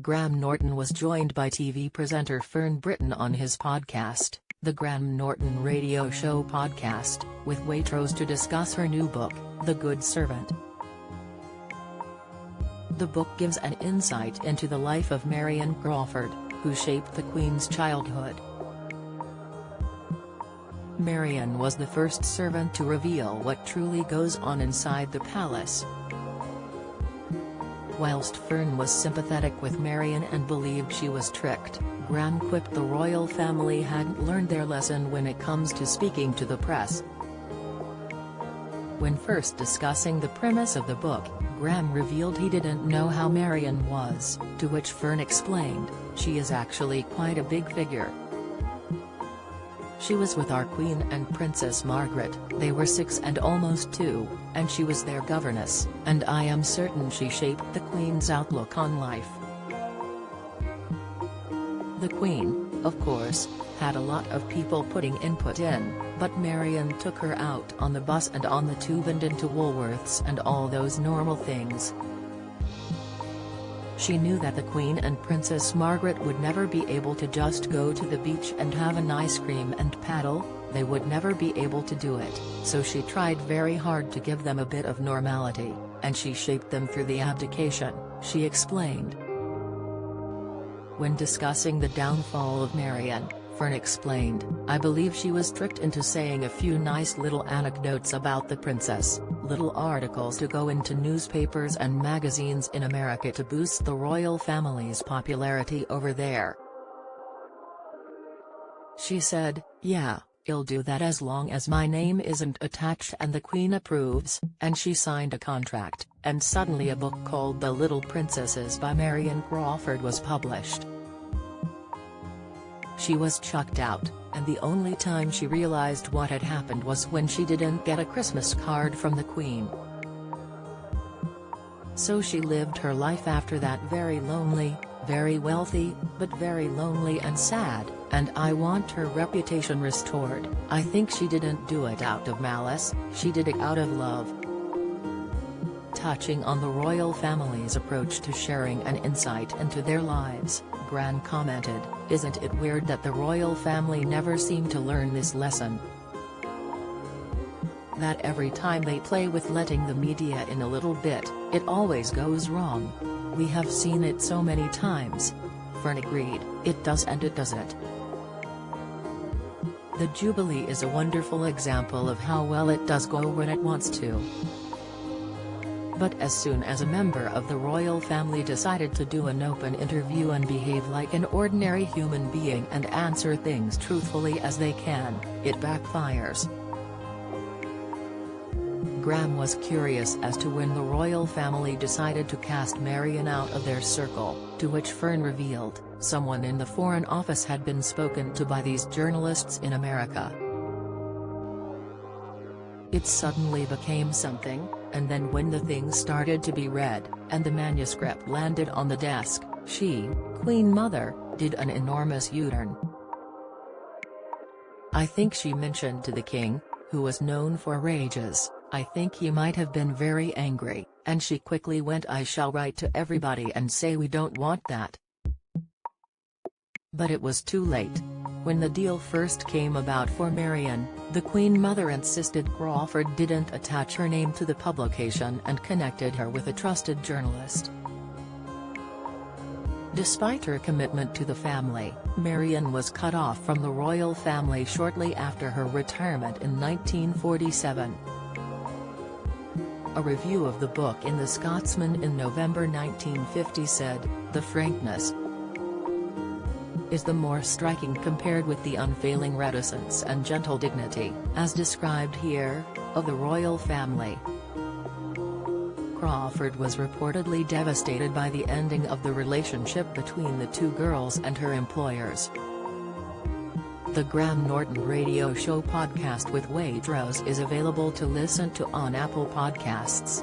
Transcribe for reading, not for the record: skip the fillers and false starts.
Graham Norton was joined by TV presenter Fern Britton on his podcast, The Graham Norton Radio Show Podcast, with Waitrose to discuss her new book, The Good Servant. The book gives an insight into the life of Marion Crawford, who shaped the Queen's childhood. Marion was the first servant to reveal what truly goes on inside the palace. Whilst Fern was sympathetic with Marion and believed she was tricked, Graham quipped the royal family hadn't learned their lesson when it comes to speaking to the press. When first discussing the premise of the book, Graham revealed he didn't know how Marion was, to which Fern explained, "She is actually quite a big figure. She was with our Queen and Princess Margaret, they were 6 and almost 2, and she was their governess, and I am certain she shaped the Queen's outlook on life." The Queen, of course, had a lot of people putting input in, but Marion took her out on the bus and on the tube and into Woolworths and all those normal things. She knew that the Queen and Princess Margaret would never be able to just go to the beach and have an ice cream and paddle, they would never be able to do it, so she tried very hard to give them a bit of normality, and she shaped them through the abdication, she explained. When discussing the downfall of Marion, Fern explained, "I believe she was tricked into saying a few nice little anecdotes about the princess, little articles to go into newspapers and magazines in America to boost the royal family's popularity over there. She said, 'Yeah, I'll do that as long as my name isn't attached and the Queen approves,' and she signed a contract, and suddenly a book called The Little Princesses by Marion Crawford was published. She was chucked out, and the only time she realized what had happened was when she didn't get a Christmas card from the Queen. So she lived her life after that very lonely, very wealthy, but very lonely and sad, and I want her reputation restored. I think she didn't do it out of malice, she did it out of love." Touching on the royal family's approach to sharing an insight into their lives, Graham commented, "Isn't it weird that the royal family never seem to learn this lesson? That every time they play with letting the media in a little bit, it always goes wrong. We have seen it so many times." Fern agreed, "It does and it doesn't. The Jubilee is a wonderful example of how well it does go when it wants to. But as soon as a member of the royal family decided to do an open interview and behave like an ordinary human being and answer things truthfully as they can, it backfires." Graham was curious as to when the royal family decided to cast Marion out of their circle, to which Fern revealed, someone in the Foreign Office had been spoken to by these journalists in America. It suddenly became something, and then when the thing started to be read, and the manuscript landed on the desk, she, Queen Mother, did an enormous U-turn. "I think she mentioned to the king, who was known for rages, I think he might have been very angry, and she quickly went, 'I shall write to everybody and say we don't want that.' But it was too late. When the deal first came about for Marion, the Queen Mother insisted Crawford didn't attach her name to the publication and connected her with a trusted journalist. Despite her commitment to the family, Marion was cut off from the royal family shortly after her retirement in 1947. A review of the book in The Scotsman in November 1950 said, "The frankness is the more striking compared with the unfailing reticence and gentle dignity, as described here, of the royal family." Crawford was reportedly devastated by the ending of the relationship between the two girls and her employers. The Graham Norton Radio Show podcast with Waitrose is available to listen to on Apple Podcasts,